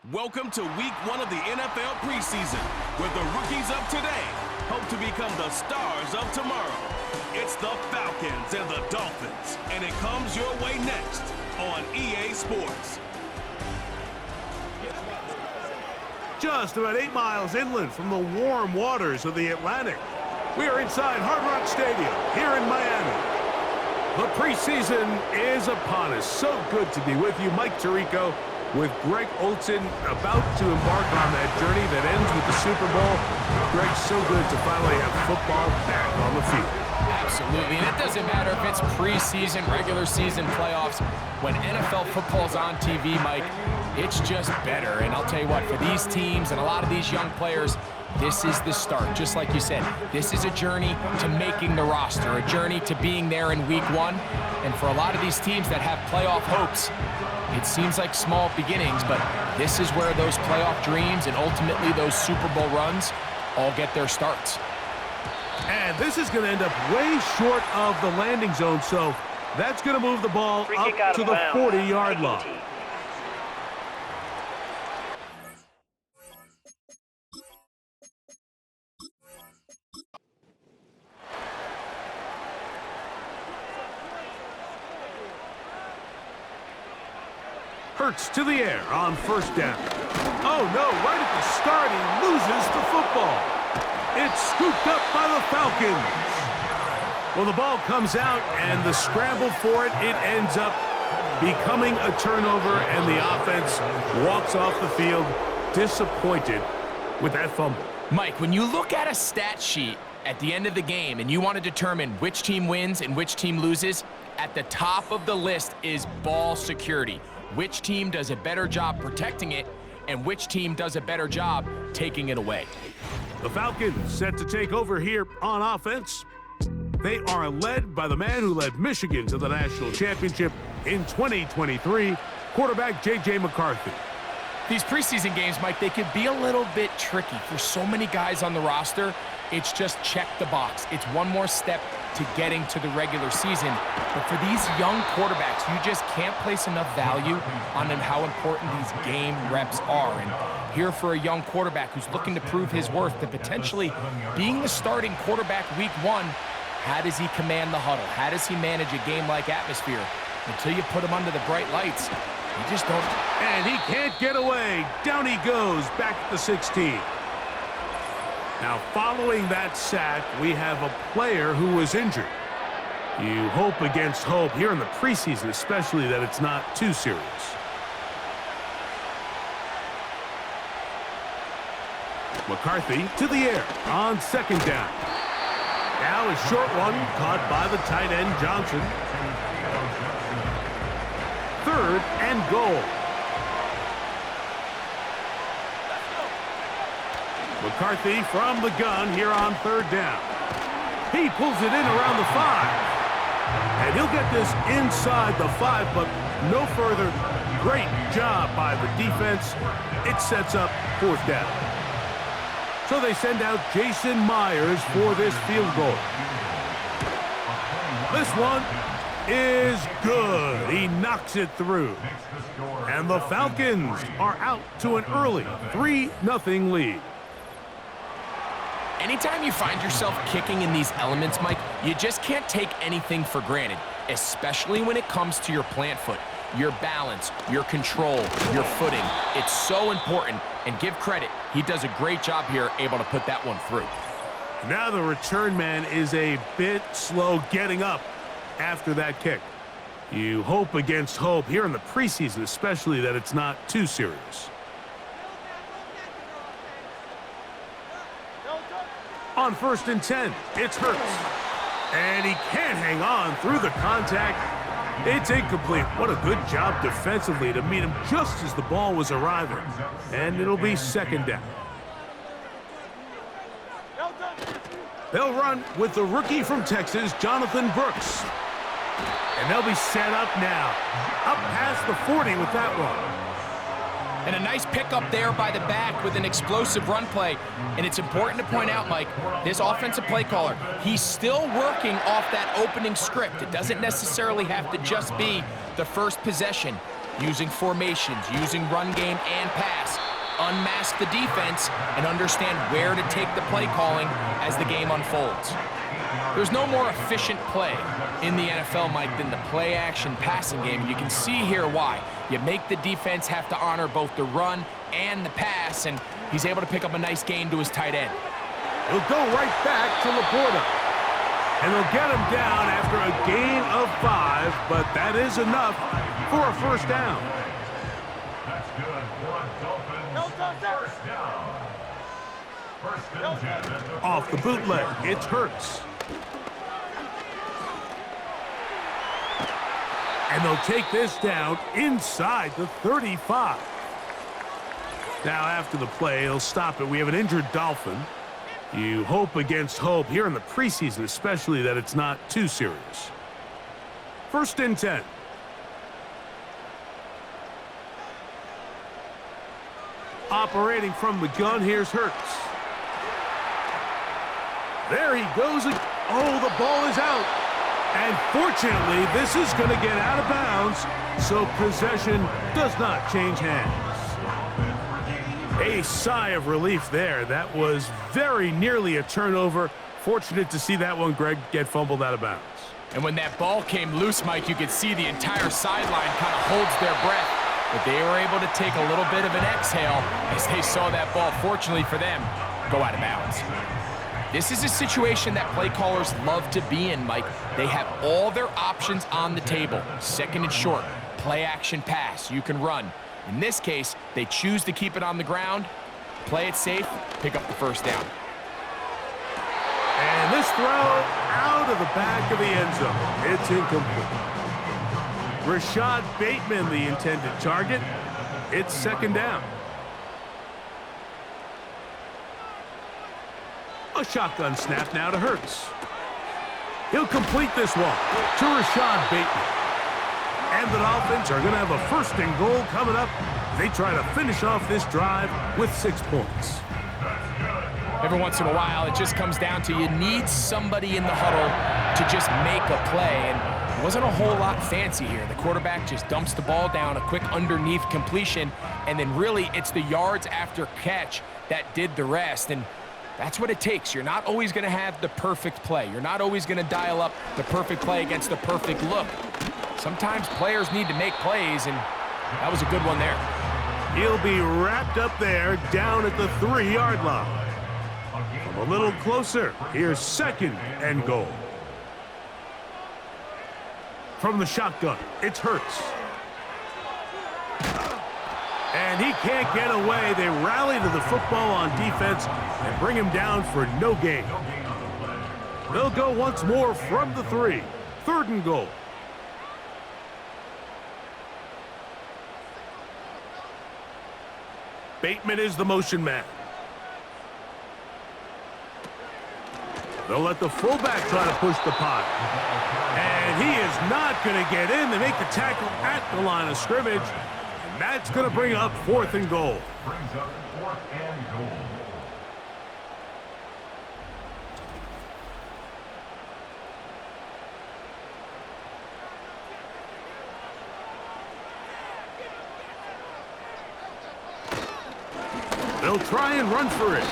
Welcome to week 1 of the NFL preseason, where the rookies of today hope to become the stars of tomorrow. It's the Falcons and the Dolphins, and it comes your way next on EA Sports. Just about 8 miles inland from the warm waters of the Atlantic, we are inside Hard Rock Stadium here in Miami. The preseason is upon us. So good to be with you. Mike Tirico with Greg Olson about to embark on that journey that ends with the Super Bowl. Greg, so good to finally have football back on the field. Absolutely, and it doesn't matter if it's preseason, regular season, playoffs. When NFL football's on TV, Mike, it's just better. And I'll tell you what, for these teams and a lot of these young players, this is the start. Just like you said, this is a journey to making the roster, a journey to being there in week 1. And for a lot of these teams that have playoff hopes, it seems like small beginnings, but this is where those playoff dreams and ultimately those Super Bowl runs all get their starts. And this is going to end up way short of the landing zone, so that's going to move the ball up to the 40-yard line. Hurts to the air on first down. Oh no, right at the start, he loses the football. It's scooped up by the Falcons. Well, the ball comes out, and the scramble for it, it ends up becoming a turnover, and the offense walks off the field disappointed with that fumble. Mike, when you look at a stat sheet at the end of the game and you want to determine which team wins and which team loses, at the top of the list is ball security. Which team does a better job protecting it, and which team does a better job taking it away. The Falcons set to take over here on offense. They are led by the man who led Michigan to the national championship in 2023, quarterback J.J. McCarthy. These preseason games, Mike, they could be a little bit tricky. For so many guys on the roster, it's just check the box. It's one more step to getting to the regular season. But for these young quarterbacks, you just can't place enough value on how important these game reps are. And here for a young quarterback who's looking to prove his worth, to potentially being the starting quarterback week 1, how does he command the huddle? How does he manage a game-like atmosphere? Until you put him under the bright lights, you just don't. And he can't get away. Down he goes, back at the 16. Now, following that sack, we have a player who was injured. You hope against hope here in the preseason, especially, that it's not too serious. McCarthy to the air on second down. Now a short one caught by the tight end Johnson. 3rd and goal. McCarthy from the gun here on 3rd down. He pulls it in around the 5. And he'll get this inside the 5, but no further. Great job by the defense. It sets up 4th down. So they send out Jason Myers for this field goal. This one is good. He knocks it through. And the Falcons are out to an early 3-0 lead. Anytime you find yourself kicking in these elements, Mike, you just can't take anything for granted, especially when it comes to your plant foot, your balance, your control, your footing. It's so important, and give credit, he does a great job here, able to put that one through. Now the return man is a bit slow getting up after that kick. You hope against hope here in the preseason, especially, that it's not too serious. On 1st and 10, it's Hurts. And he can't hang on through the contact. It's incomplete. What a good job defensively to meet him just as the ball was arriving. And it'll be 2nd down. They'll run with the rookie from Texas, Jonathan Brooks. And they'll be set up now. Up past the 40 with that one. And a nice pickup there by the back with an explosive run play. And it's important to point out, Mike, this offensive play caller, he's still working off that opening script. It doesn't necessarily have to just be the first possession. using formations, using run game and pass, unmask the defense, and understand where to take the play calling as the game unfolds. There's no more efficient play in the NFL, Mike, than the play-action passing game. And you can see here why. You make the defense have to honor both the run and the pass, and he's able to pick up a nice gain to his tight end. He'll go right back to Laporta. And they'll get him down after a gain of 5, but that is enough for a first down. That's good for a First down. First and 10. Off the bootleg, it's Hurts. And they'll take this down inside the 35. Now after the play, he'll stop it. We have an injured Dolphin. You hope against hope here in the preseason, especially that it's not too serious. First and 10. Operating from the gun, here's Hurts. There he goes. Oh, the ball is out. And fortunately, this is going to get out of bounds, so possession does not change hands. A sigh of relief there. That was very nearly a turnover. Fortunate to see that one, Greg, get fumbled out of bounds. And when that ball came loose, Mike, you could see the entire sideline kind of holds their breath. But they were able to take a little bit of an exhale as they saw that ball, fortunately for them, go out of bounds. This is a situation that play callers love to be in, Mike. They have all their options on the table. Second and short, play action pass, you can run. In this case, they choose to keep it on the ground, play it safe, pick up the first down. And this throw out of the back of the end zone. It's incomplete. Rashad Bateman, the intended target. It's second down. A shotgun snap now to Hurts. He'll complete this one to Rashad Bateman. And the Dolphins are going to have a first and goal coming up. They try to finish off this drive with 6 points. Every once in a while, it just comes down to you need somebody in the huddle to just make a play. And it wasn't a whole lot fancy here. The quarterback just dumps the ball down, a quick underneath completion, and then really it's the yards after catch that did the rest. And that's what it takes. You're not always going to have the perfect play. You're not always going to dial up the perfect play against the perfect look. Sometimes players need to make plays, and that was a good one there. He'll be wrapped up there down at the 3-yard line. From a little closer, here's second and goal. From the shotgun, it's Hurts. And he can't get away. They rally to the football on defense and bring him down for no gain. They'll go once more from the 3. Third and goal. Bateman is the motion man. They'll let the fullback try to push the pile. And he is not going to get in. They make the tackle at the line of scrimmage. And that's going to bring up fourth and goal. Brings up fourth and goal. They'll try and run for it.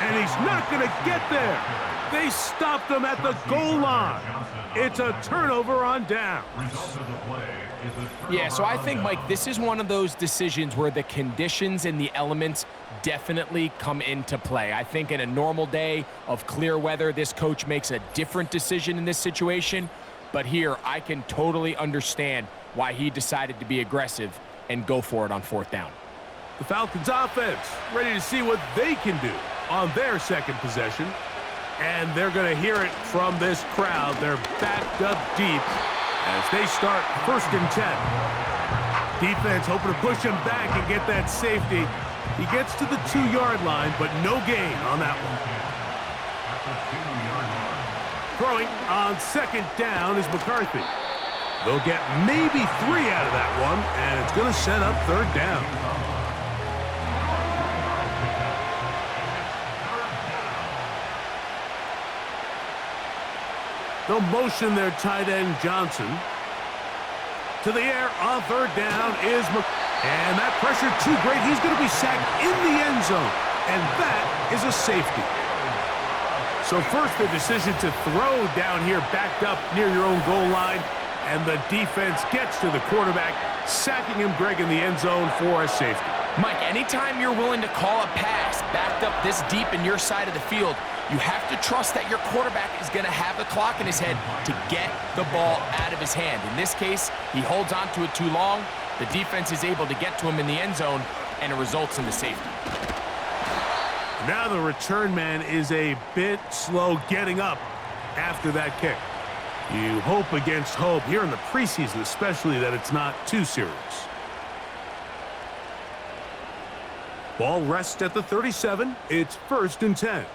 And he's not going to get there. They stopped him at the goal line. It's a turnover on down. Yeah, so I think, Mike, this is one of those decisions where the conditions and the elements definitely come into play. I think in a normal day of clear weather, this coach makes a different decision in this situation. But here, I can totally understand why he decided to be aggressive and go for it on fourth down. The Falcons offense ready to see what they can do on their second possession. And they're going to hear it from this crowd. They're backed up deep as they start first and 10. Defense hoping to push him back and get that safety. He gets to the 2-yard line, but no gain on that one. Throwing on second down is McCarthy. They'll get maybe 3 out of that one, and it's going to set up third down. They'll motion their tight end Johnson to the air on third down is and that pressure too great. He's going to be sacked in the end zone, and that is a safety. So first the decision to throw down here backed up near your own goal line, and the defense gets to the quarterback, sacking him, Greg, in the end zone for a safety. Mike, anytime you're willing to call a pass backed up this deep in your side of the field, you have to trust that your quarterback is going to have the clock in his head to get the ball out of his hand. In this case, he holds on to it too long. The defense is able to get to him in the end zone, and it results in the safety. Now the return man is a bit slow getting up after that kick. You hope against hope here in the preseason, especially, that it's not too serious. Ball rests at the 37. It's 1st and 10.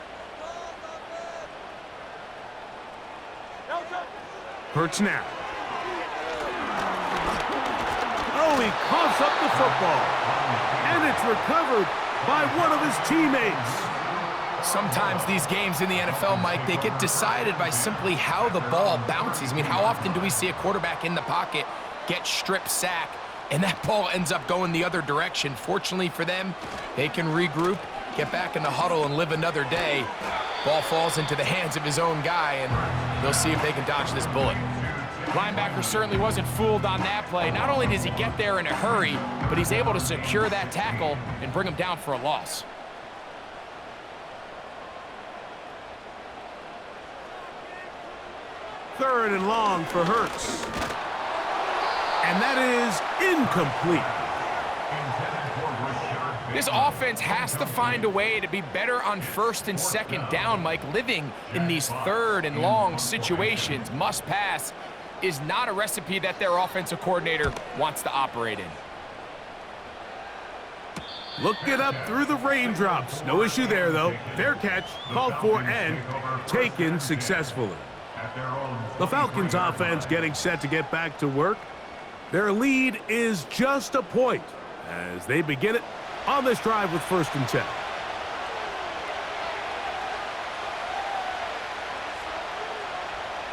Hurts now. Oh, he coughs up the football. And it's recovered by one of his teammates. Sometimes these games in the NFL, Mike, they get decided by simply how the ball bounces. I mean, how often do we see a quarterback in the pocket get strip sack, and that ball ends up going the other direction? Fortunately for them, they can regroup, get back in the huddle, and live another day. Ball falls into the hands of his own guy, and they'll see if they can dodge this bullet. Linebacker certainly wasn't fooled on that play. Not only does he get there in a hurry, but he's able to secure that tackle and bring him down for a loss. Third and long for Hurts. And that is incomplete. This offense has to find a way to be better on 1st and 2nd down, Mike. Living in these 3rd and long situations, must pass, is not a recipe that their offensive coordinator wants to operate in. Looking up through the raindrops. No issue there, though. Fair catch, called for, and taken successfully. The Falcons offense getting set to get back to work. Their lead is just a point as they begin it on this drive with 1st and 10.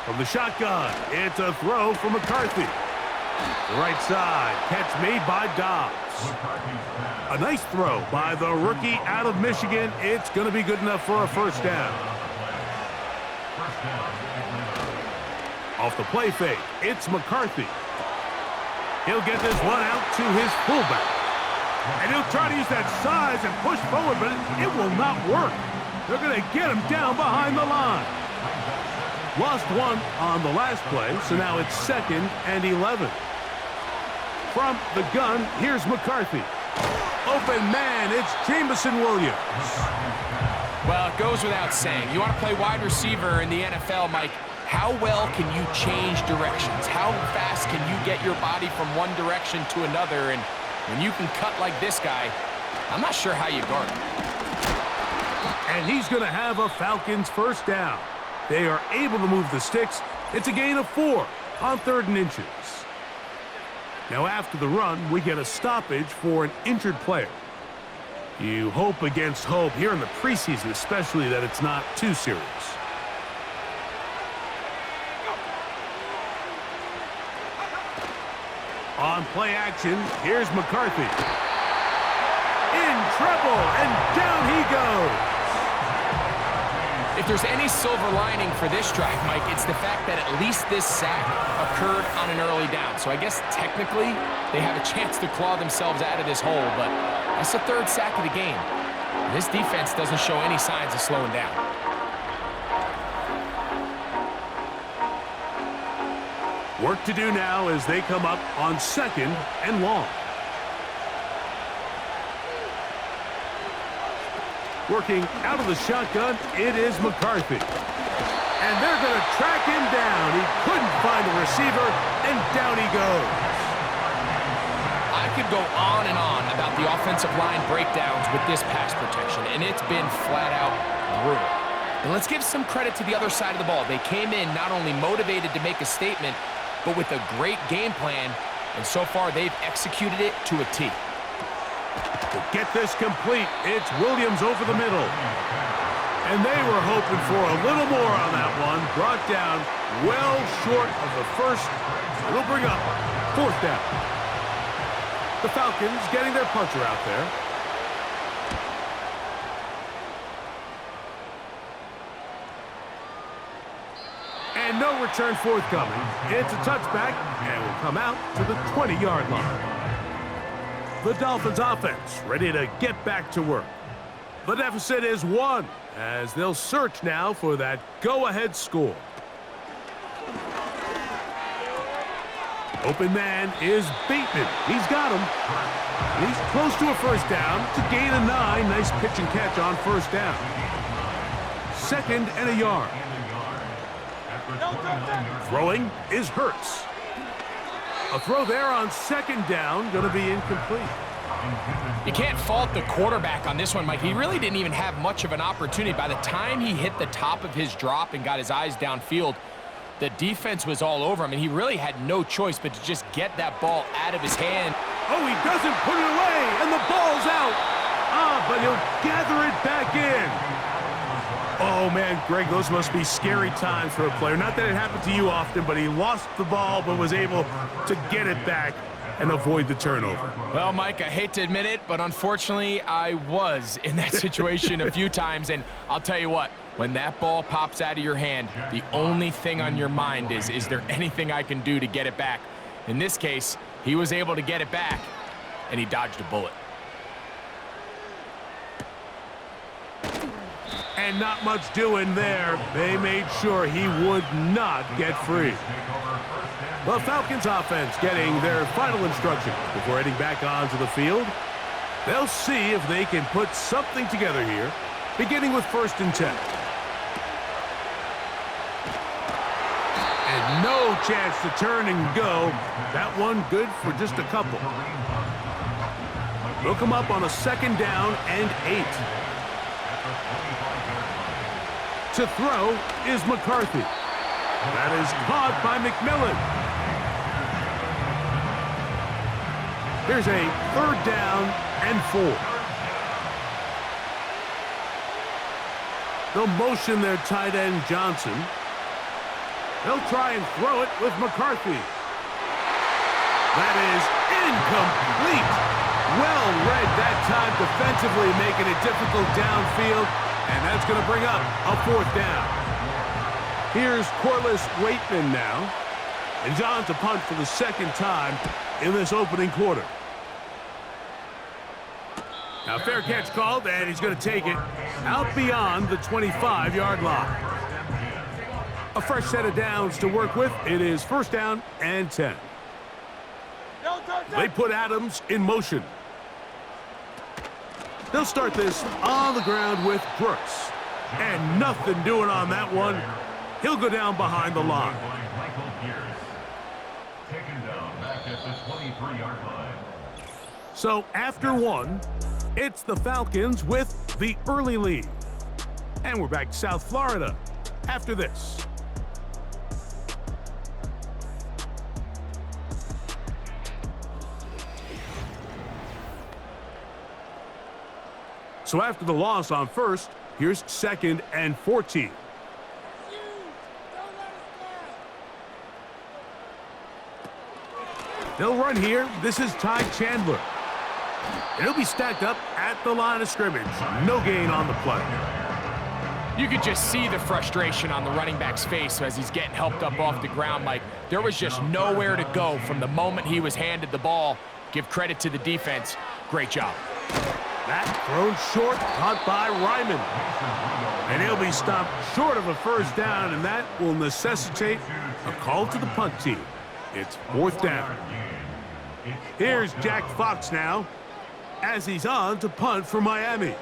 From the shotgun, it's a throw from McCarthy. The right side, catch made by Dobbs. A nice throw by the rookie out of Michigan. It's going to be good enough for a 1st down. Off the play fake, it's McCarthy. He'll get this one out to his fullback. And he'll try to use that size and push forward, but it will not work. They're going to get him down behind the line. Lost one on the last play, so now it's 2nd and 11. From the gun, here's McCarthy. Open man, it's Jamison Williams. Well, it goes without saying. You want to play wide receiver in the NFL, Mike. How well can you change directions? How fast can you get your body from one direction to another? And when you can cut like this guy, I'm not sure how you guard him. And he's going to have a Falcons 1st down. They are able to move the sticks. It's a gain of 4 on 3rd and inches. Now after the run, we get a stoppage for an injured player. You hope against hope here in the preseason, especially, that it's not too serious. On play action, here's McCarthy. In trouble, and down he goes. If there's any silver lining for this drive, Mike, it's the fact that at least this sack occurred on an early down. So I guess technically they have a chance to claw themselves out of this hole, but that's the 3rd sack of the game. This defense doesn't show any signs of slowing down. Work to do now as they come up on 2nd and long. Working out of the shotgun, it is McCarthy. And they're going to track him down. He couldn't find a receiver, and down he goes. I could go on and on about the offensive line breakdowns with this pass protection, and it's been flat out brutal. And let's give some credit to the other side of the ball. They came in not only motivated to make a statement, but with a great game plan, and so far they've executed it to a T. To get this complete, it's Williams over the middle. And they were hoping for a little more on that one. Brought down well short of the 1st. It'll bring up 4th down. The Falcons getting their punter out there. And no return forthcoming. It's a touchback and will come out to the 20-yard line. The Dolphins offense ready to get back to work. The deficit is 1 as they'll search now for that go-ahead score. Open man is Bateman. He's got him. And he's close to a first down to gain a 9. Nice pitch and catch on first down. 2nd and a yard. Throwing is Hurts. A throw there on 2nd down, going to be incomplete. You can't fault the quarterback on this one, Mike. He really didn't even have much of an opportunity. By the time he hit the top of his drop and got his eyes downfield, the defense was all over him, and he really had no choice but to just get that ball out of his hand. Oh, he doesn't put it away, and the ball's out. But he'll gather it back in. Oh, man, Greg, those must be scary times for a player. Not that it happened to you often, but he lost the ball but was able to get it back and avoid the turnover. Well, Mike, I hate to admit it, but unfortunately, I was in that situation a few times, and I'll tell you what, when that ball pops out of your hand, the only thing on your mind is there anything I can do to get it back? In this case, he was able to get it back, and he dodged a bullet. And not much doing there. They made sure he would not get free. The Falcons offense getting their final instructions before heading back onto the field. They'll see if they can put something together here, beginning with 1st and 10. And no chance to turn and go. That one good for just a couple. They'll come up on a 2nd down and 8. To throw is McCarthy. That is caught by McMillan. Here's a 3rd down and 4. They'll motion their tight end Johnson. They'll try and throw it with McCarthy. That is incomplete. Well read that time defensively, making it difficult downfield. And that's going to bring up a 4th down. Here's Corliss Waitman now. And John's to punt for the 2nd time in this opening quarter. Now fair catch called, and he's going to take it out beyond the 25-yard line. A fresh set of downs to work with. It is 1st down and 10. They put Adams in motion. They'll start this on the ground with Brooks. And nothing doing on that one. He'll go down behind the line. So after 1, it's the Falcons with the early lead. And we're back to South Florida after this. So after the loss on 1st, here's 2nd and 14. They'll run here. This is Ty Chandler. And he'll be stacked up at the line of scrimmage. No gain on the play. You could just see the frustration on the running back's face as he's getting helped up off the ground, Mike. There was just nowhere to go from the moment he was handed the ball. Give credit to the defense. Great job. That thrown short, caught by Ryman. And he'll be stopped short of a 1st down, and that will necessitate a call to the punt team. It's 4th down. Here's Jack Fox now, as he's on to punt for Miami.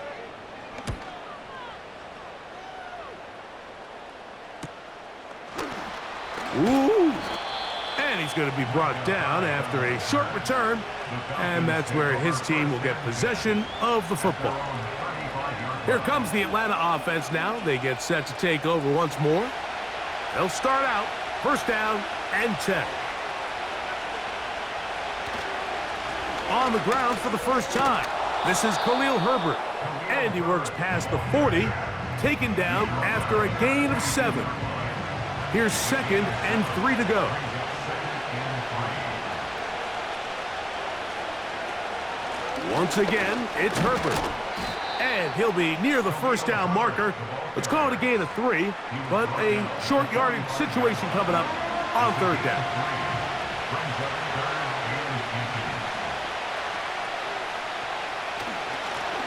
Ooh. And he's going to be brought down after a short return. And that's where his team will get possession of the football. Here comes the Atlanta offense now. They get set to take over once more. They'll start out 1st down and 10. On the ground for the first time. This is Khalil Herbert. And he works past the 40, taken down after a gain of 7. Here's 2nd and 3 to go. Once again, it's Herbert. And he'll be near the first down marker. Let's call it a gain of 3, but a short yardage situation coming up on third down.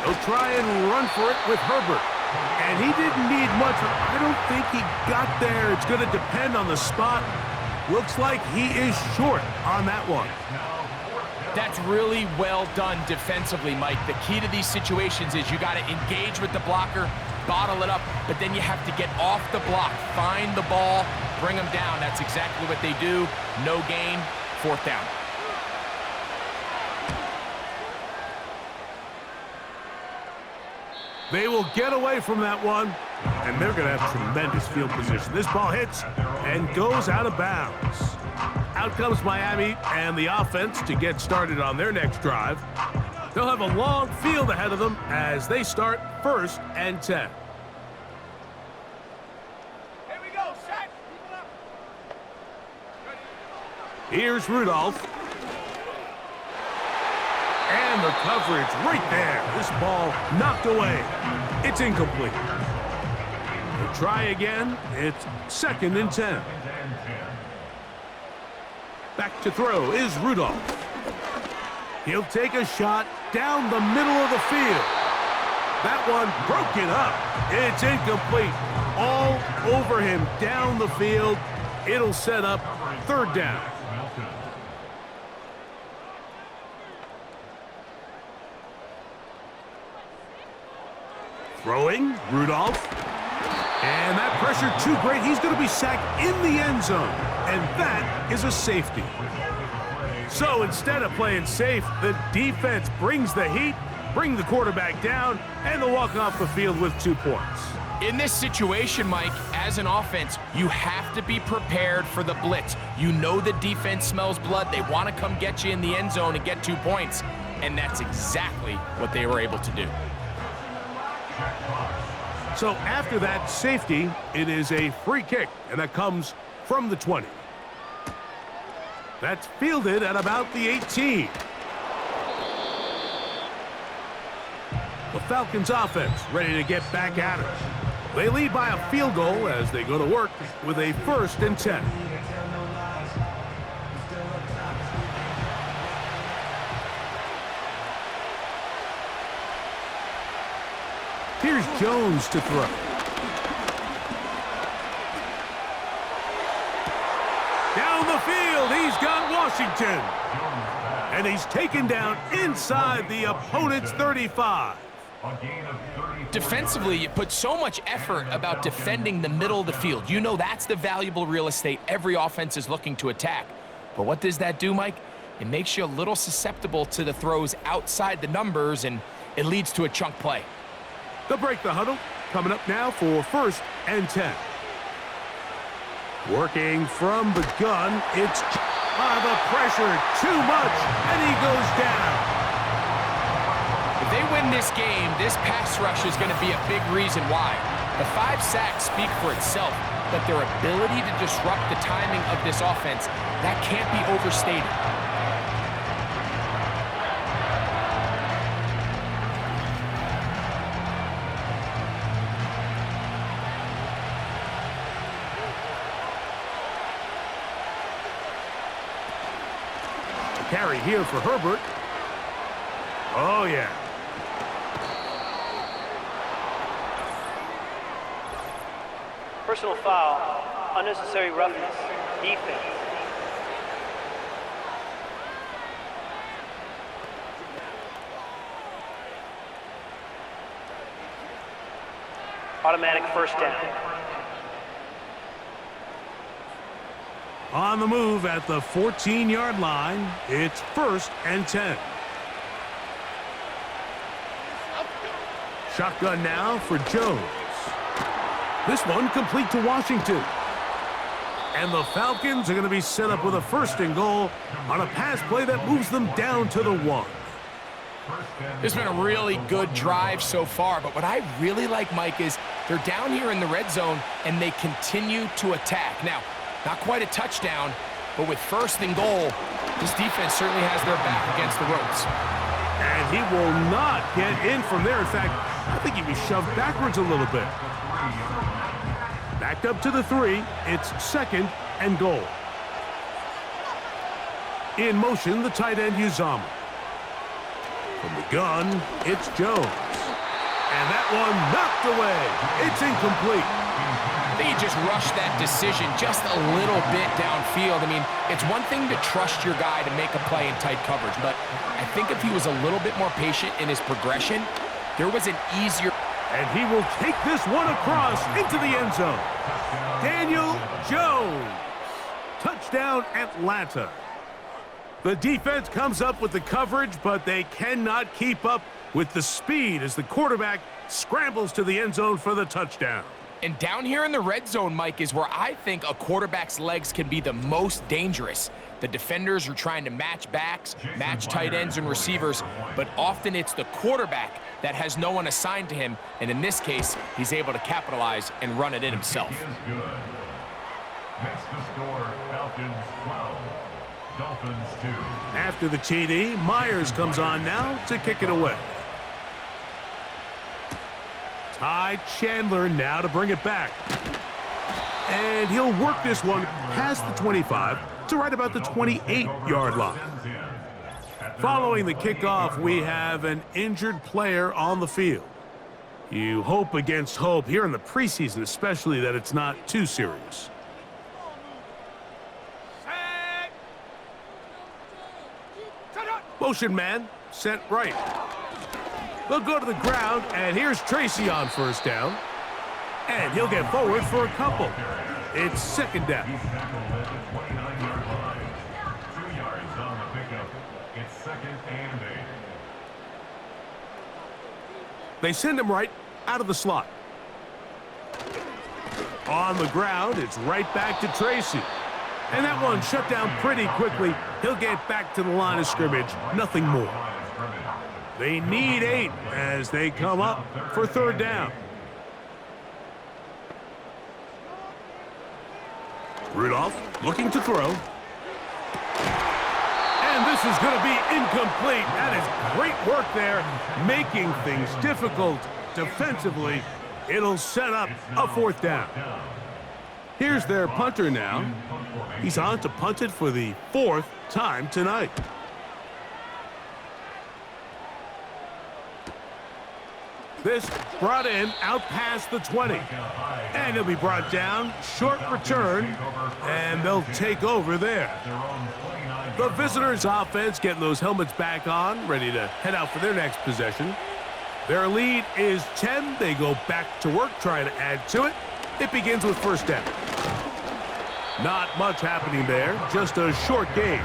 He'll try and run for it with Herbert. And he didn't need much. I don't think he got there. It's going to depend on the spot. Looks like he is short on that one. That's really well done defensively, Mike. The key to these situations is you got to engage with the blocker, bottle it up, but then you have to get off the block, find the ball, bring them down. That's exactly what they do. No gain, fourth down. They will get away from that one, and they're going to have tremendous field position. This ball hits and goes out of bounds. Out comes Miami and the offense to get started on their next drive. They'll have a long field ahead of them as they start 1st and 10. Here we go, set. Here's Rudolph. And the coverage right there. This ball knocked away. It's incomplete. They'll try again. It's 2nd and 10. Back to throw is Rudolph. He'll take a shot down the middle of the field. That one broken up. It's incomplete. All over him down the field. It'll set up 3rd down. Throwing, Rudolph. And that pressure too great. He's going to be sacked in the end zone. And that is a safety. So instead of playing safe, the defense brings the heat, bring the quarterback down, and they'll walk off the field with 2 points. In this situation, Mike, as an offense, you have to be prepared for the blitz. You know the defense smells blood. They want to come get you in the end zone and get 2 points. And that's exactly what they were able to do. So after that safety, it is a free kick, and that comes from the 20. That's fielded at about the 18. The Falcons offense ready to get back at it. They lead by a field goal as they go to work with a 1st and 10. Here's Jones to throw. Down the field, he's got Washington. And he's taken down inside the opponent's 35. Defensively, you put so much effort about defending the middle of the field. You know that's the valuable real estate every offense is looking to attack. But what does that do, Mike? It makes you a little susceptible to the throws outside the numbers, and it leads to a chunk play. They'll break the huddle. Coming up now for 1st and 10. Working from the gun. It's the pressure too much, and he goes down. If they win this game, this pass rush is going to be a big reason why. The 5 sacks speak for itself, but their ability to disrupt the timing of this offense, that can't be overstated. Carry here for Herbert. Oh, yeah. Personal foul, unnecessary roughness, defense. Automatic 1st down. On the move at the 14-yard line, it's 1st and 10. Shotgun now for Jones. This one complete to Washington. And the Falcons are going to be set up with a 1st and goal on a pass play that moves them down to the 1. This has been a really good drive so far, but what I really like, Mike, is they're down here in the red zone and they continue to attack. Now, not quite a touchdown, but with 1st and goal, this defense certainly has their back against the ropes. And he will not get in from there. In fact, I think he'd be shoved backwards a little bit. Backed up to the 3. It's 2nd and goal. In motion, the tight end, Uzama. From the gun, it's Jones. And that one knocked away. It's incomplete. I think he just rushed that decision just a little bit downfield. I mean, it's one thing to trust your guy to make a play in tight coverage, but I think if he was a little bit more patient in his progression, there was an easier... And he will take this one across into the end zone. Daniel Jones. Touchdown, Atlanta. The defense comes up with the coverage, but they cannot keep up with the speed as the quarterback scrambles to the end zone for the touchdown. And down here in the red zone, Mike, is where I think a quarterback's legs can be the most dangerous. The defenders are trying to match backs, match tight ends and receivers, but often it's the quarterback that has no one assigned to him, and in this case, he's able to capitalize and run it in himself. Next to score, Falcons 12, Dolphins 2. After the TD, Myers comes on now to kick it away. Ty Chandler now to bring it back. And he'll work this one past the 25 to right about the 28-yard line. Following the kickoff, we have an injured player on the field. You hope against hope here in the preseason, especially, that it's not too serious. Motion man, sent right. They'll go to the ground, and here's Tracy on first down. And he'll get forward for a couple. It's 2nd down. He's tackled at the 29-yard line. 2 yards on the pickup. It's 2nd and 8. They send him right out of the slot. On the ground, it's right back to Tracy. And that one shut down pretty quickly. He'll get back to the line of scrimmage. Nothing more. They need 8 as they come up for 3rd down. Rudolph looking to throw. And this is going to be incomplete. That is great work there, making things difficult defensively. It'll set up a 4th down. Here's their punter now. He's on to punt it for the 4th time tonight. This brought in out past the 20. And he'll be brought down. Short return. And they'll take over there. The visitors' offense getting those helmets back on, ready to head out for their next possession. Their lead is 10. They go back to work, trying to add to it. It begins with 1st down. Not much happening there, just a short gain.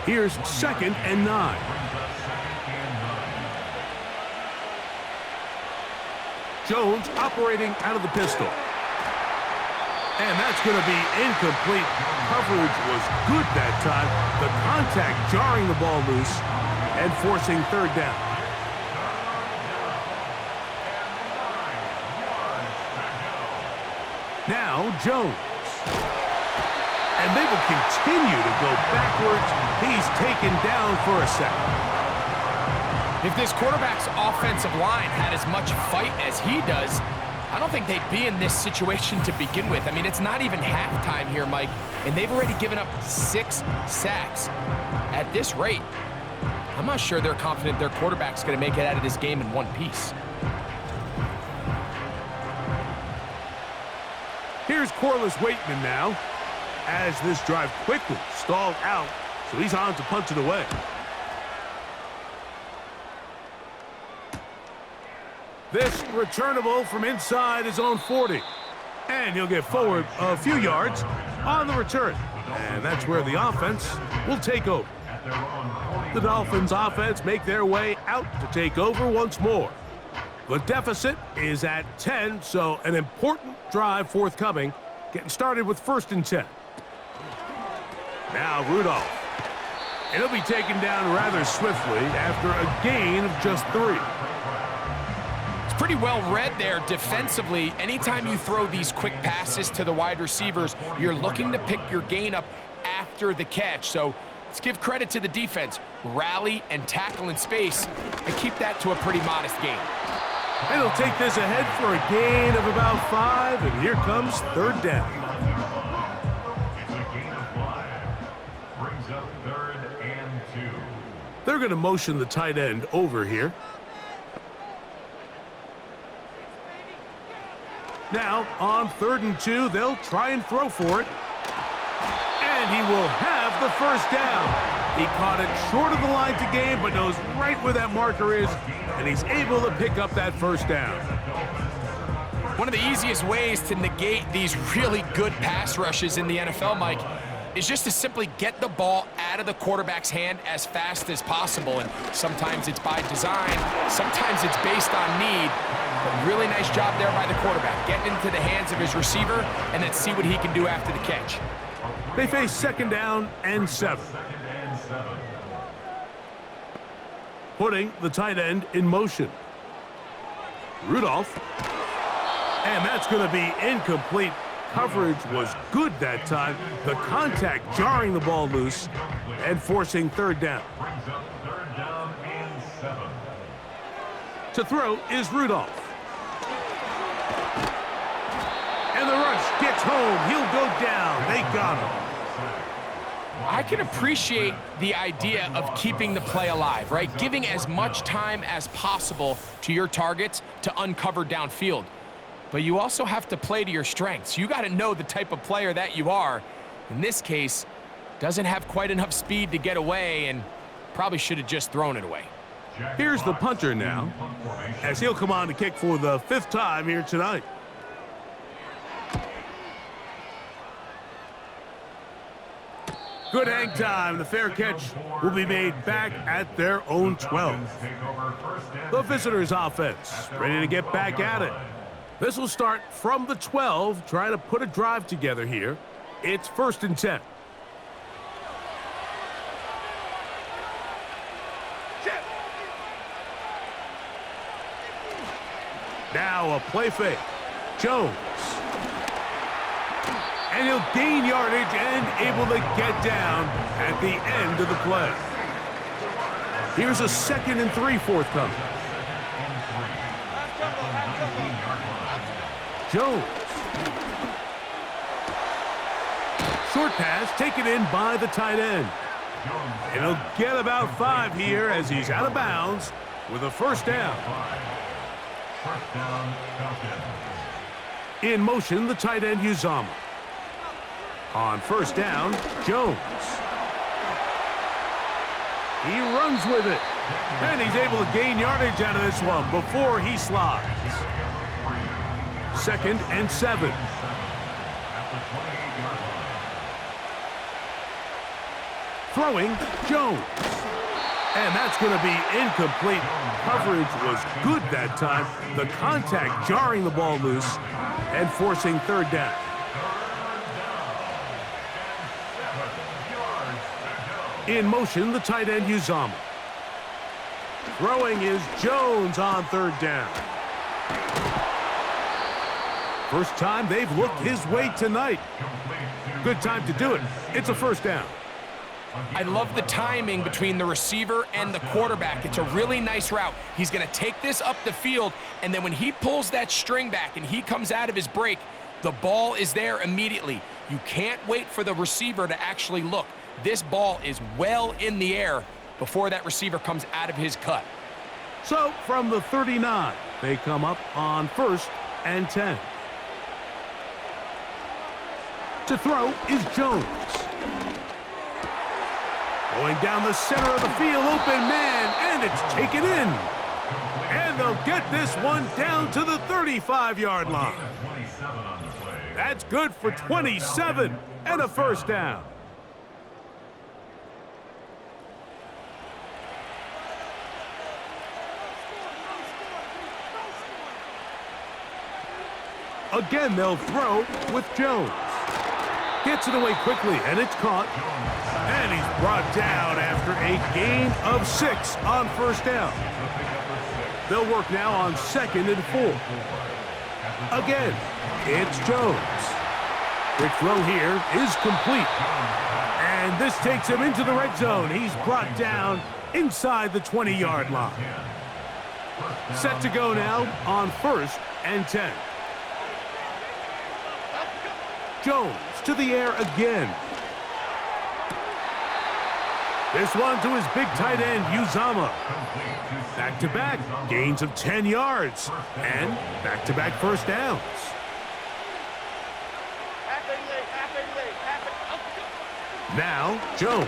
Here's 2nd and 9. Jones operating out of the pistol. And that's going to be incomplete. Coverage was good that time. The contact jarring the ball loose and forcing 3rd down. Now Jones. And they will continue to go backwards. He's taken down for a second. If this quarterback's offensive line had as much fight as he does, I don't think they'd be in this situation to begin with. I mean, it's not even halftime here, Mike, and they've already given up 6 sacks. At this rate, I'm not sure they're confident their quarterback's going to make it out of this game in one piece. Here's Corliss Waitman now, as this drive quickly stalled out, so he's on to punt it away. This returnable from inside his own 40. And he'll get forward a few yards on the return. And that's where the offense will take over. The Dolphins offense make their way out to take over once more. The deficit is at 10, so an important drive forthcoming, getting started with 1st and 10. Now Rudolph. And he'll be taken down rather swiftly after a gain of just 3. Pretty well read there defensively. Anytime you throw these quick passes to the wide receivers, you're looking to pick your gain up after the catch. So Let's give credit to the defense. Rally and tackle in space and keep that to a pretty modest gain. And he'll take this ahead for a gain of about 5, and here comes third down. It's a gain of 5. Brings up 3rd and 2. They're going to motion the tight end over here. Now, on 3rd and 2, they'll try and throw for it. And he will have the first down. He caught it short of the line to gain, but knows right where that marker is, and he's able to pick up that first down. One of the easiest ways to negate these really good pass rushes in the NFL, Mike, is just to simply get the ball out of the quarterback's hand as fast as possible. And sometimes it's by design, sometimes it's based on need. But really nice job there by the quarterback, getting into the hands of his receiver, and then see what he can do after the catch. They face 2nd down and 7. Putting the tight end in motion. Rudolph. And that's going to be incomplete. Coverage was good that time. The contact jarring the ball loose and forcing 3rd down. Brings up 3rd down and 7. To throw is Rudolph. And the rush gets home. He'll go down. They got him. I can appreciate the idea of keeping the play alive, right? Giving as much time as possible to your targets to uncover downfield. But you also have to play to your strengths. You got to know the type of player that you are. In this case, doesn't have quite enough speed to get away and probably should have just thrown it away. Here's the punter now, as he'll come on to kick for the 5th time here tonight. Good hang time. The fair catch will be made back at their own 12. The visitors' offense ready to get back at it. This will start from the 12, trying to put a drive together here. It's 1st and 10. Now a play fake. Jones. And he'll gain yardage and able to get down at the end of the play. Here's a 2nd and 3 forthcoming. Jones. Short pass taken in by the tight end. And he'll get about 5 here as he's out of bounds with a 1st down. First down, Falcons. In motion, the tight end Uzama. On 1st down, Jones. He runs with it. And he's able to gain yardage out of this one before he slides. 2nd and 7. Throwing, Jones. And that's going to be incomplete. Coverage was good that time. The contact jarring the ball loose and forcing 3rd down. In motion, the tight end Uzama. Throwing is Jones on 3rd down. First time they've looked his way tonight. Good time to do it. It's a 1st down. I love the timing between the receiver and the quarterback. It's a really nice route. He's going to take this up the field, and then when he pulls that string back and he comes out of his break, the ball is there immediately. You can't wait for the receiver to actually look. This ball is well in the air before that receiver comes out of his cut. So from the 39, they come up on 1st and 10. To throw is Jones. Going down the center of the field, open man, and it's taken in. And they'll get this one down to the 35-yard line. That's good for 27 and a 1st down. Again, they'll throw with Jones. Gets it away quickly, and it's caught. And he's brought down after a gain of 6 on 1st down. They'll work now on 2nd and 4. Again, it's Jones. Quick throw here is complete. And this takes him into the red zone. He's brought down inside the 20-yard line. Set to go now on 1st and 10. Jones to the air again. This one to his big tight end, Uzama. Back-to-back gains of 10 yards. And back-to-back first downs. Now, Jones.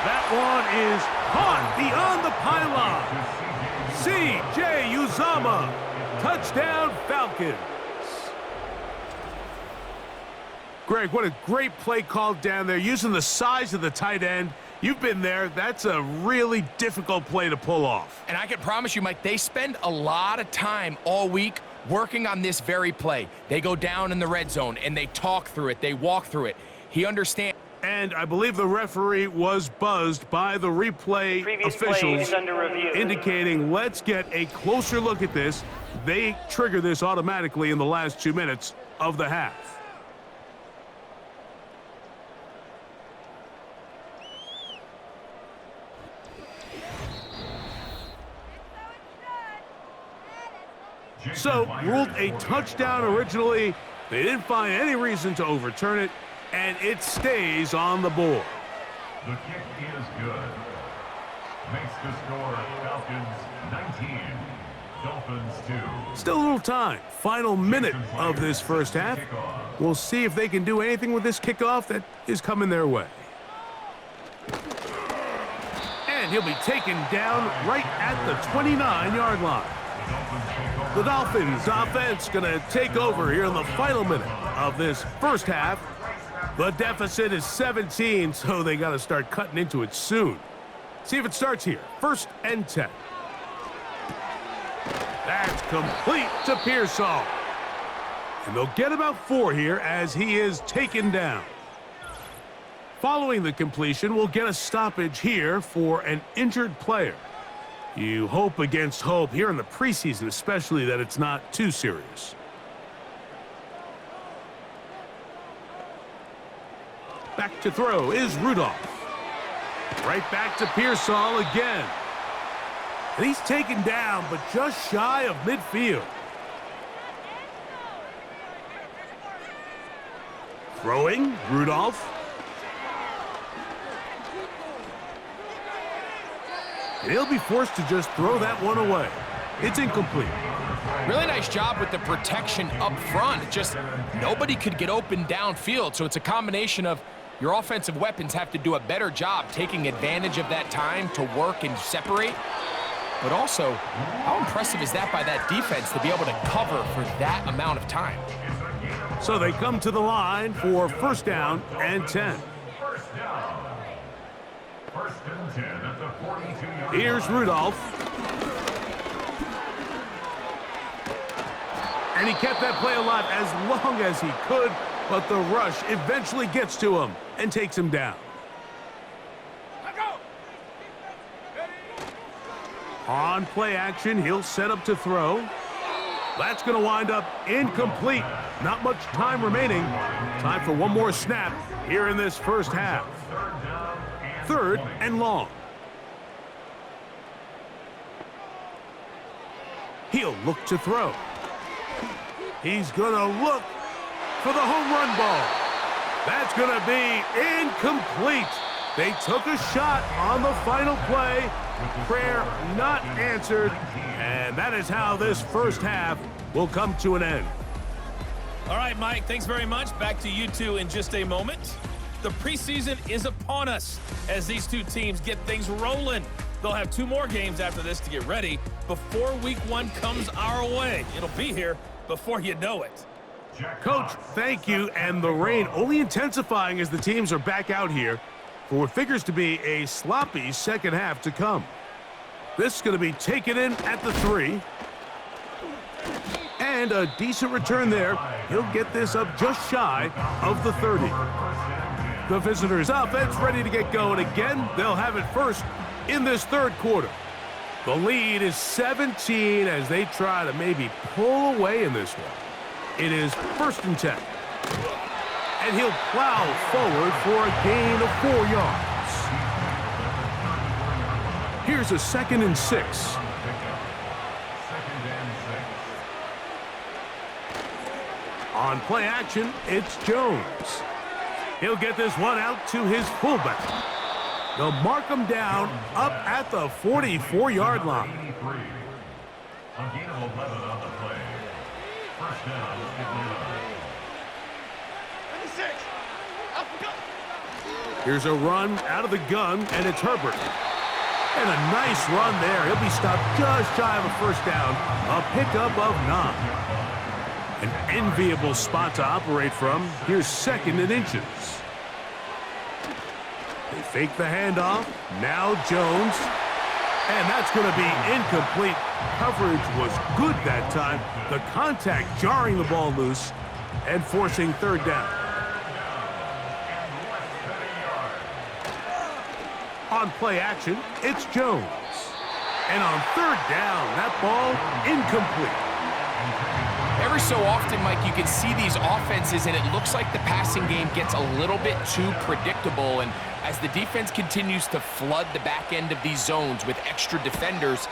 That one is caught beyond the pylon. C.J. Uzama. Touchdown, Falcons. Greg, what a great play called down there, using the size of the tight end. You've been there. That's a really difficult play to pull off. And I can promise you, Mike, they spend a lot of time all week working on this very play. They go down in the red zone, and they talk through it. They walk through it. He understands. And I believe the referee was buzzed by the replay officials, indicating let's get a closer look at this. They trigger this automatically in the last 2 minutes of the half. So, ruled a touchdown originally. They didn't find any reason to overturn it, and it stays on the board. The kick is good. Makes the score Falcons 19, Dolphins 2. Still a little time. Final minute of this first half. We'll see if they can do anything with this kickoff that is coming their way. And he'll be taken down right at the 29-yard line. The Dolphins offense going to take over here in the final minute of this first half. The deficit is 17, so they got to start cutting into it soon. See if it starts here. 1st and 10. That's complete to Pearsall. And they'll get about 4 here as he is taken down. Following the completion, we'll get a stoppage here for an injured player. You hope against hope here in the preseason, especially, that it's not too serious. Back to throw is Rudolph. Right back to Pearsall again. And he's taken down, but just shy of midfield. Throwing, Rudolph. And he'll be forced to just throw that one away. It's incomplete. Really nice job with the protection up front. Just nobody could get open downfield, so it's a combination of your offensive weapons have to do a better job taking advantage of that time to work and separate. But also, how impressive is that by that defense to be able to cover for that amount of time? So they come to the line for 1st down and 10. Here's Rudolph. And he kept that play alive as long as he could, but the rush eventually gets to him and takes him down. On play action, he'll set up to throw. That's going to wind up incomplete. Not much time remaining. Time for one more snap here in this first half. 3rd and long. He'll look to throw. He's going to look for the home run ball. That's going to be incomplete. They took a shot on the final play. Prayer not answered. And that is how this first half will come to an end. All right, Mike, thanks very much. Back to you two in just a moment. The preseason is upon us as these two teams get things rolling. They'll have 2 more games after this to get ready before week 1 comes our way. It'll be here before you know it. Coach, thank you. And the rain only intensifying as the teams are back out here for what figures to be a sloppy second half to come. This is going to be taken in at the 3. And a decent return there. He'll get this up just shy of the 30. The visitors' offense ready to get going again. They'll have it first in this 3rd quarter. The lead is 17 as they try to maybe pull away in this one. It is 1st and 10. And he'll plow forward for a gain of 4 yards. Here's a 2nd and 6. On play action, it's Jones. He'll get this one out to his fullback. They'll mark him down up at the 44-yard line. A gain of 11 on the play. First down, Atlanta. Here's a run out of the gun, and it's Herbert. And a nice run there. He'll be stopped just shy of a first down. A pickup of 9. An enviable spot to operate from. Here's 2nd and inches. They fake the handoff. Now Jones. And that's going to be incomplete. Coverage was good that time. The contact jarring the ball loose and forcing 3rd down. On play action, it's Jones. And on 3rd down, that ball incomplete. Every so often, Mike, you can see these offenses, and it looks like the passing game gets a little bit too predictable. And as the defense continues to flood the back end of these zones with extra defenders,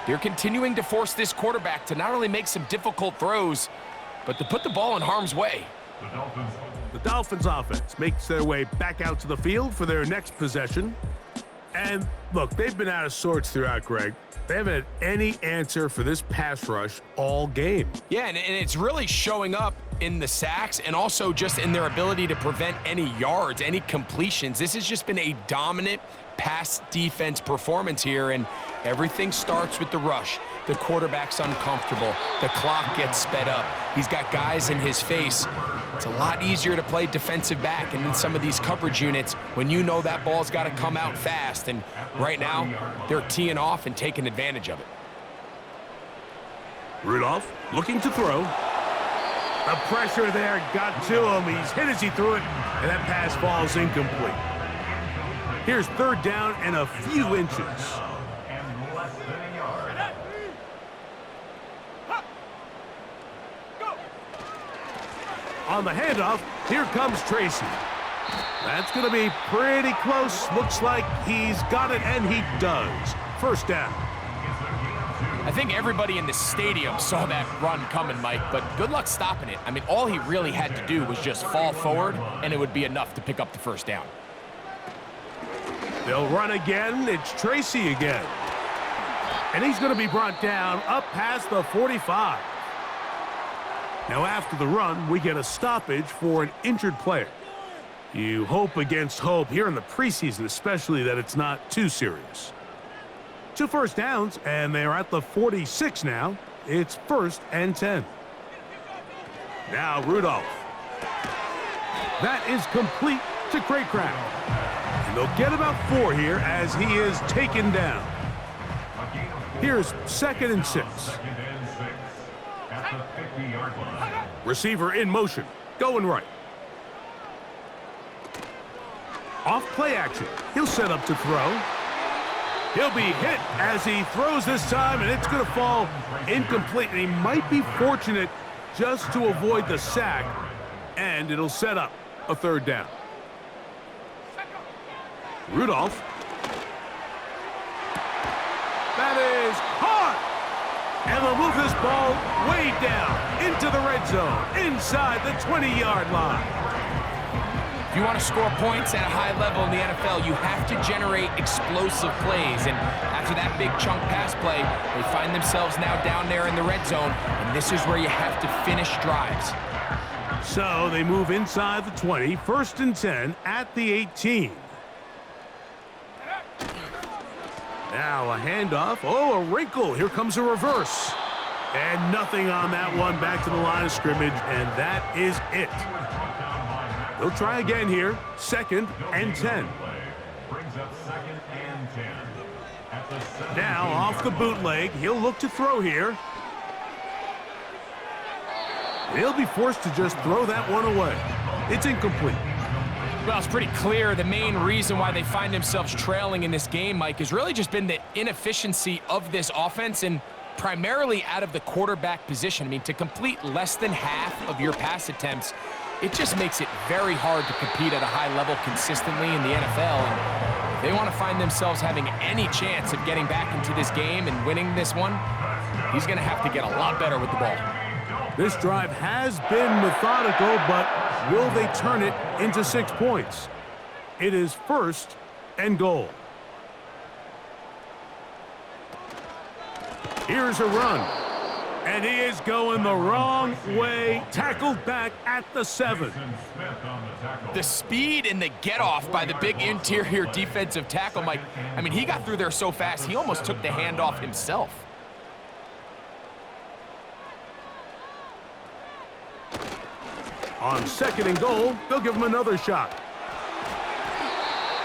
they're continuing to force this quarterback to not only make some difficult throws, but to put the ball in harm's way. The Dolphins offense makes their way back out to the field for their next possession. And look, they've been out of sorts throughout, Greg. They haven't had any answer for this pass rush all game. Yeah, and it's really showing up in the sacks and also just in their ability to prevent any yards, any completions. This has just been a dominant pass defense performance here, and everything starts with the rush. The quarterback's uncomfortable. The clock gets sped up. He's got guys in his face. It's a lot easier to play defensive back and in some of these coverage units when you know that ball's got to come out fast. And right now, they're teeing off and taking advantage of it. Rudolph looking to throw. The pressure there got to him. He's hit as he threw it, and that pass falls incomplete. Here's 3rd down and a few inches. On the handoff, here comes Tracy. That's going to be pretty close. Looks like he's got it, and he does. First down. I think everybody in the stadium saw that run coming, Mike, but good luck stopping it. I mean, all he really had to do was just fall forward, and it would be enough to pick up the first down. They'll run again. It's Tracy again. And he's going to be brought down up past the 45. Now, after the run, we get a stoppage for an injured player. You hope against hope here in the preseason, especially that it's not too serious. 2 first downs, and they're at the 46 now. It's 1st and 10. Now Rudolph. That is complete to Craycraft. And they'll get about 4 here as he is taken down. Here's 2nd and 6. Receiver in motion, going right. Off play action. He'll set up to throw. He'll be hit as he throws this time, and it's going to fall incomplete. And he might be fortunate just to avoid the sack, and it'll set up a 3rd down. Rudolph. That is caught! And they'll move this ball way down into the red zone, inside the 20-yard line. If you want to score points at a high level in the NFL, you have to generate explosive plays. And after that big chunk pass play, they find themselves now down there in the red zone, and this is where you have to finish drives. So they move inside the 20, 1st and 10 at the 18. Now a handoff. Oh, a wrinkle. Here comes a reverse. And nothing on that one. Back to the line of scrimmage, and that is it. They'll try again here. 2nd and 10. Now off the bootleg. He'll look to throw here. He'll be forced to just throw that one away. It's incomplete. Well, it's pretty clear the main reason why they find themselves trailing in this game, Mike, has really just been the inefficiency of this offense and primarily out of the quarterback position. I mean, to complete less than half of your pass attempts, it just makes it very hard to compete at a high level consistently in the NFL. And if they want to find themselves having any chance of getting back into this game and winning this one, he's going to have to get a lot better with the ball. This drive has been methodical, but will they turn it into 6 points? It is 1st and goal. Here's a run. And he is going the wrong way. Tackled back at the 7. The speed and the get-off by the big interior defensive tackle, Mike. I mean, he got through there so fast, he almost took the handoff himself. On 2nd and goal, they'll give him another shot.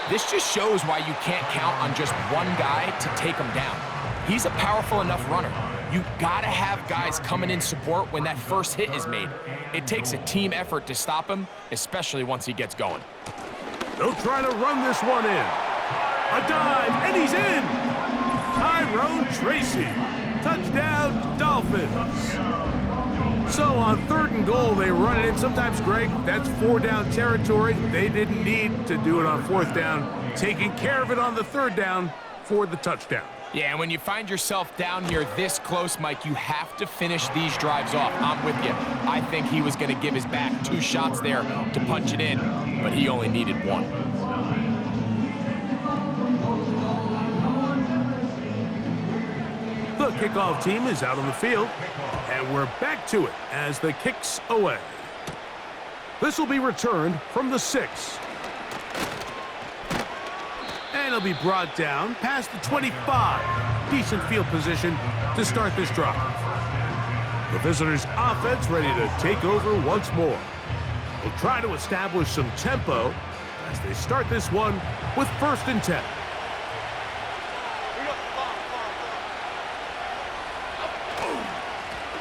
This just shows why you can't count on just one guy to take him down. He's a powerful enough runner. You gotta have guys coming in support when that first hit is made. It takes a team effort to stop him, especially once he gets going. They'll try to run this one in. A dive, and he's in! Tyrone Tracy. Touchdown, Dolphins. So on 3rd and goal, they run it in. Sometimes, Greg, that's 4-down territory. They didn't need to do it on 4th down. Taking care of it on the 3rd down for the touchdown. Yeah, and when you find yourself down here this close, Mike, you have to finish these drives off. I'm with you. I think he was going to give his back 2 shots there to punch it in, but he only needed 1. The kickoff team is out on the field, and we're back to it as the kick's away. This will be returned from the 6. And it'll be brought down past the 25. Decent field position to start this drive. The visitors' offense ready to take over once more. They'll try to establish some tempo as they start this one with 1st and 10.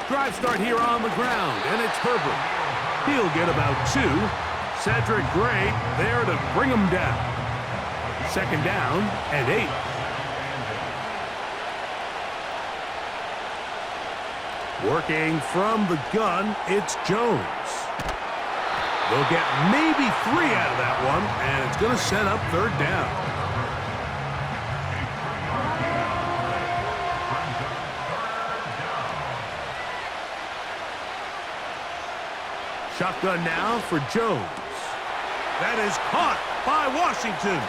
Drive start here on the ground, and it's Herbert. He'll get about 2. Cedric Gray there to bring him down. 2nd down and 8. Working from the gun, it's Jones. They'll get maybe 3 out of that one, and it's going to set up 3rd down. Shotgun now for Jones. That is caught by Washington.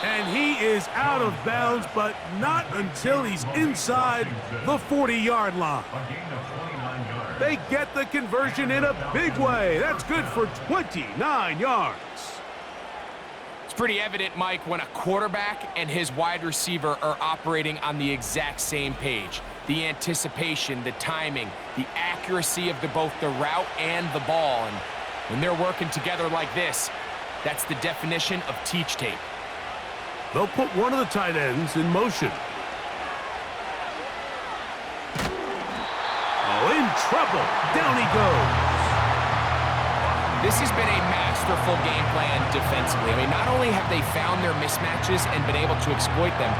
And he is out of bounds, but not until he's inside the 40-yard line. They get the conversion in a big way. That's good for 29 yards. It's pretty evident, Mike, when a quarterback and his wide receiver are operating on the exact same page. The anticipation, the timing, the accuracy of both the route and the ball. And when they're working together like this, that's the definition of teach tape. They'll put one of the tight ends in motion. Oh, in trouble. Down he goes. This has been a masterful game plan defensively. I mean, not only have they found their mismatches and been able to exploit them,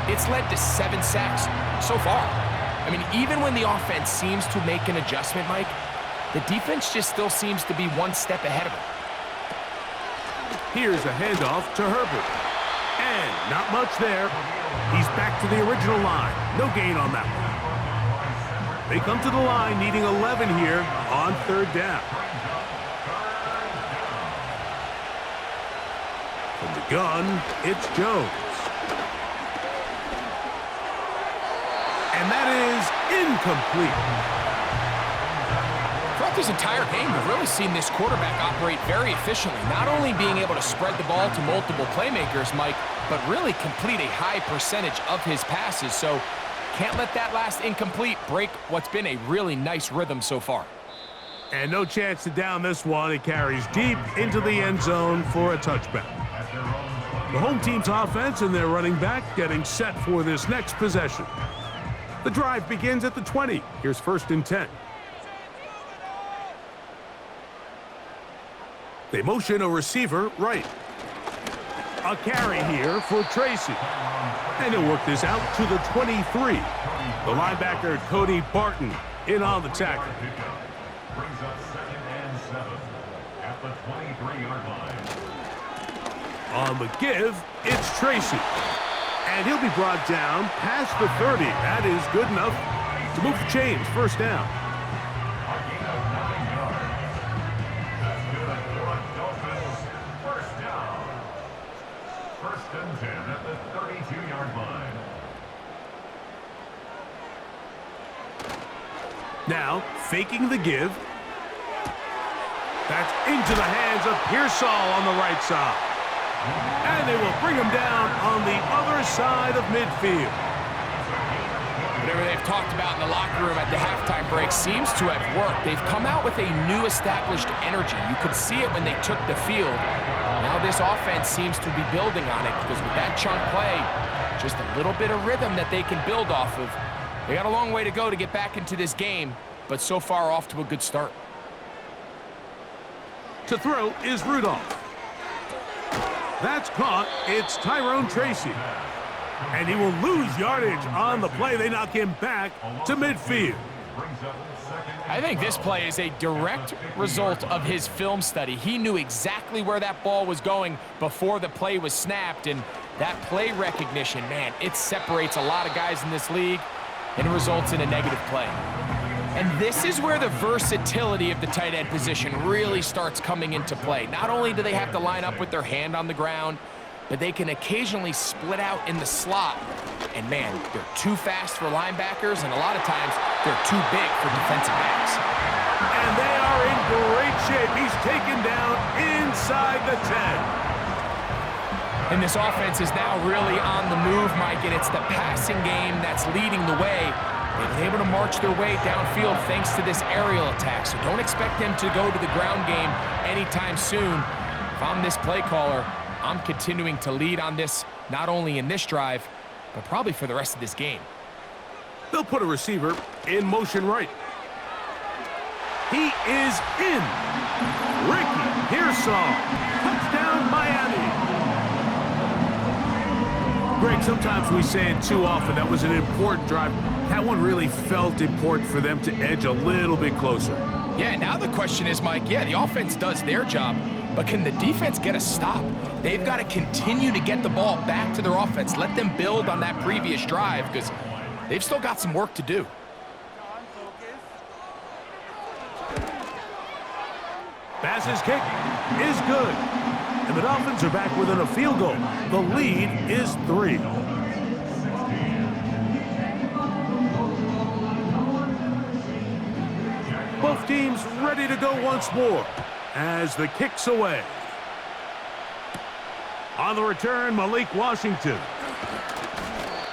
it's led to 7 sacks so far. I mean, even when the offense seems to make an adjustment, Mike, the defense just still seems to be 1 step ahead of them. Here's a handoff to Herbert. And not much there. He's back to the original line. No gain on that one. They come to the line needing 11 here on 3rd down. From the gun, it's Jones. And that is incomplete. Throughout this entire game, we've really seen this quarterback operate very efficiently, not only being able to spread the ball to multiple playmakers, Mike, but really complete a high percentage of his passes. So can't let that last incomplete break what's been a really nice rhythm so far. And no chance to down this one. It carries deep into the end zone for a touchback. The home team's offense and their running back getting set for this next possession. The drive begins at the 20. Here's 1st and 10. They motion a receiver right. A carry here for Tracy. And he'll work this out to the 23. The linebacker, Cody Barton, in on the tackle. Brings up 2nd and 7 at the 23-yard line. On the give, it's Tracy. And he'll be brought down past the 30. That is good enough to move the chains. First down. A gain of 9 yards. That's good for a Dolphins first down. First and 10 at the 32-yard line. Now, faking the give. That's into the hands of Pearsall on the right side. And they will bring him down on the other side of midfield. Whatever they've talked about in the locker room at the halftime break seems to have worked. They've come out with a new established energy. You could see it when they took the field. Now this offense seems to be building on it because with that chunk play, just a little bit of rhythm that they can build off of. They got a long way to go to get back into this game, but so far off to a good start. To throw is Rudolph. That's caught. It's Tyrone Tracy. And he will lose yardage on the play. They knock him back to midfield. I think this play is a direct result of his film study. He knew exactly where that ball was going before the play was snapped, and that play recognition, man, it separates a lot of guys in this league and results in a negative play. And this is where the versatility of the tight end position really starts coming into play. Not only do they have to line up with their hand on the ground, but they can occasionally split out in the slot. And man, they're too fast for linebackers, and a lot of times they're too big for defensive backs. And they are in great shape. He's taken down inside the 10. And this offense is now really on the move, Mike, and it's the passing game that's leading the way. They've been able to march their way downfield thanks to this aerial attack, so don't expect them to go to the ground game anytime soon. If I'm this play caller, I'm continuing to lead on this, not only in this drive, but probably for the rest of this game. They'll put a receiver in motion right. He is in. Ricky Pearsall. Touchdown, Miami. Greg, sometimes we say it too often. That was an important drive. That one really felt important for them to edge a little bit closer. Yeah, now the question is, Mike, yeah, the offense does their job, but can the defense get a stop? They've got to continue to get the ball back to their offense. Let them build on that previous drive because they've still got some work to do. Pass's kick is good. And the Dolphins are back within a field goal. The lead is 3. Both teams ready to go once more as the kick's away. On the return, Malik Washington.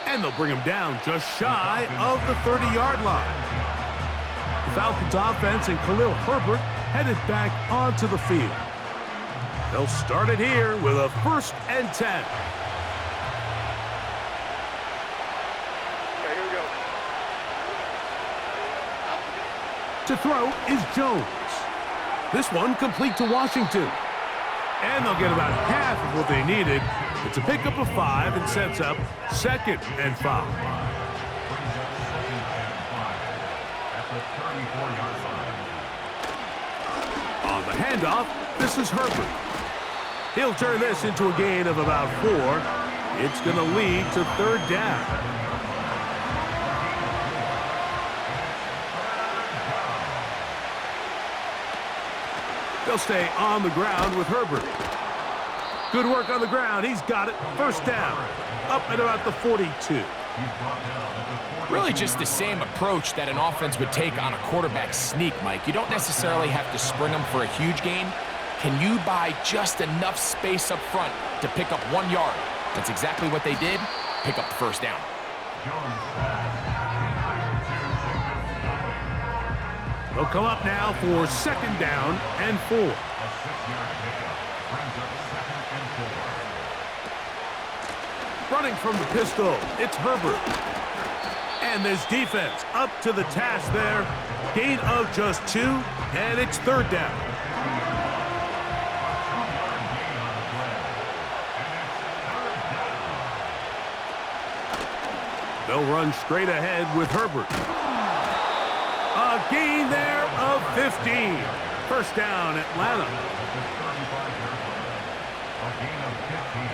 And they'll bring him down just shy of the 30-yard line. The Falcons offense and Khalil Herbert headed back onto the field. They'll start it here with a 1st and 10. Okay, here we go. To throw is Jones. This one complete to Washington. And they'll get about half of what they needed. It's a pickup of 5 and sets up 2nd and 5. On the handoff, this is Herbert. He'll turn this into a gain of about 4. It's going to lead to 3rd down. They'll stay on the ground with Herbert. Good work on the ground. He's got it. 1st down. Up at about the 42. Really just the same approach that an offense would take on a quarterback sneak, Mike. You don't necessarily have to sprint them for a huge gain. Can you buy just enough space up front to pick up 1 yard? That's exactly what they did. Pick up the 1st down. They'll come up now for 2nd down and 4. Running from the pistol, it's Herbert. And this defense up to the task there. Gain of just 2, and it's 3rd down. They'll run straight ahead with Herbert. A gain there of 15. First down, Atlanta. At the 35-yard line. A gain of 15.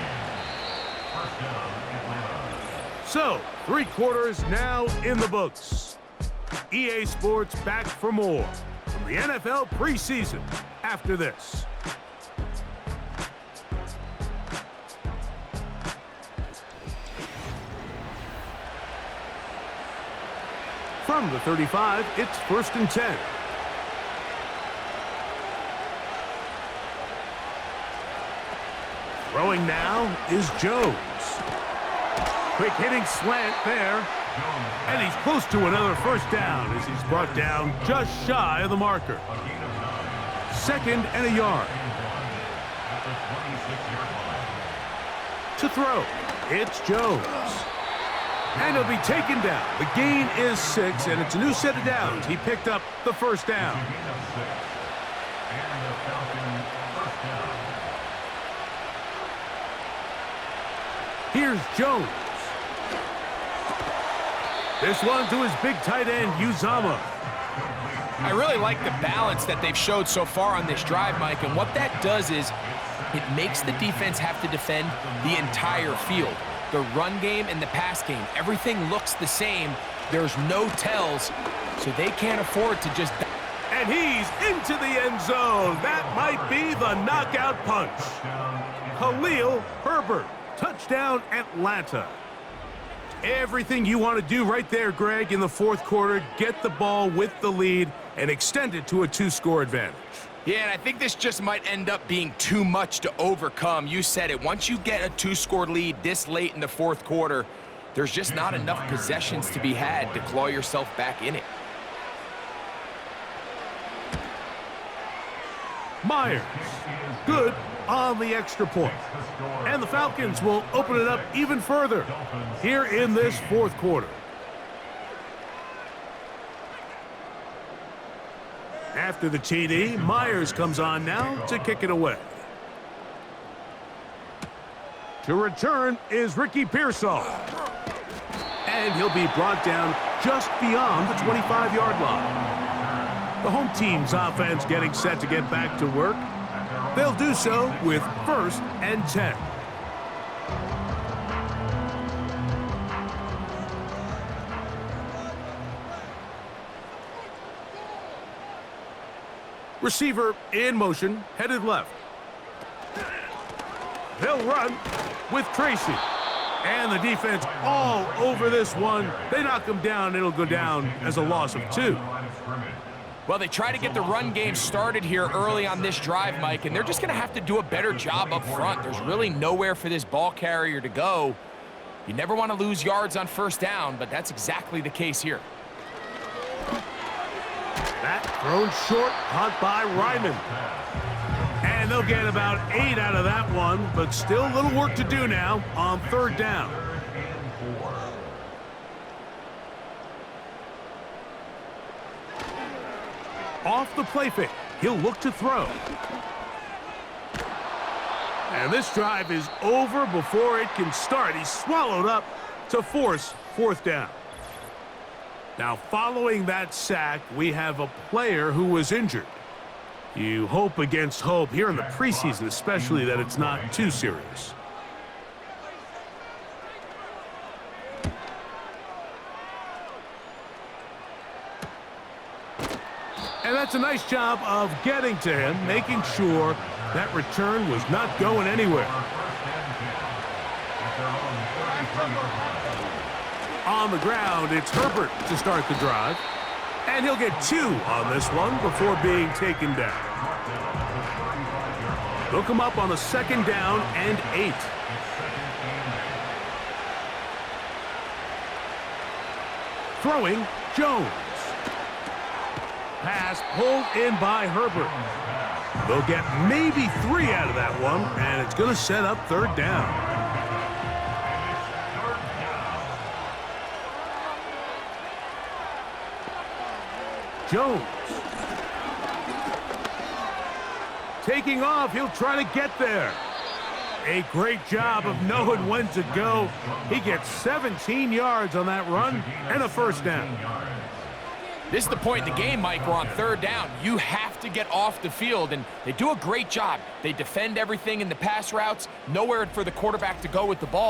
First down, Atlanta. So, 3 quarters now in the books. EA Sports back for more from the NFL preseason after this. From the 35, it's 1st and 10. Throwing now is Jones. Quick hitting slant there. And he's close to another first down as he's brought down just shy of the marker. 2nd and a yard. To throw, it's Jones. And he'll be taken down. The gain is 6, and it's a new set of downs. He picked up the first down. Here's Jones. This one to his big tight end, Uzama. I really like the balance that they've showed so far on this drive, Mike, and what that does is it makes the defense have to defend the entire field. The run game and the pass game, everything looks the same. There's no tells, so they can't afford to just... And he's into the end zone. That might be the knockout punch. Khalil Herbert, touchdown Atlanta. Everything you want to do right there, Greg, in the 4th quarter, get the ball with the lead and extend it to a 2-score advantage. Yeah, and I think this just might end up being too much to overcome. You said it. Once you get a 2-score lead this late in the 4th quarter, there's just not enough possessions to be had to claw yourself back in it. Myers, good on the extra point. And the Falcons will open it up even further here in this 4th quarter. After the TD, Myers comes on now to kick it away. To return is Ricky Pearsall. And he'll be brought down just beyond the 25-yard line. The home team's offense getting set to get back to work. They'll do so with 1st and 10. Receiver in motion, headed left. They'll run with Tracy. And the defense all over this one. They knock him down. It'll go down as a loss of 2. Well, they try to get the run game started here early on this drive, Mike, and they're just going to have to do a better job up front. There's really nowhere for this ball carrier to go. You never want to lose yards on 1st down, but that's exactly the case here. That thrown short, caught by Ryman. And they'll get about 8 out of that one, but still a little work to do now on 3rd down. Off the play fake, he'll look to throw. And this drive is over before it can start. He's swallowed up to force 4th down. Now, following that sack, we have a player who was injured. You hope against hope here in the preseason, especially, that it's not too serious. And that's a nice job of getting to him, making sure that return was not going anywhere. On the ground, it's Herbert to start the drive. And he'll get 2 on this one before being taken down. They'll come up on a 2nd down and 8. Throwing, Jones. Pass pulled in by Herbert. They'll get maybe 3 out of that one, and it's going to set up 3rd down. Jones. Taking off, he'll try to get there. A great job of knowing when to go. He gets 17 yards on that run and a 1st down. This is the point in the game, Mike. We're on third down. You have to get off the field, and they do a great job. They defend everything in the pass routes, nowhere for the quarterback to go with the ball.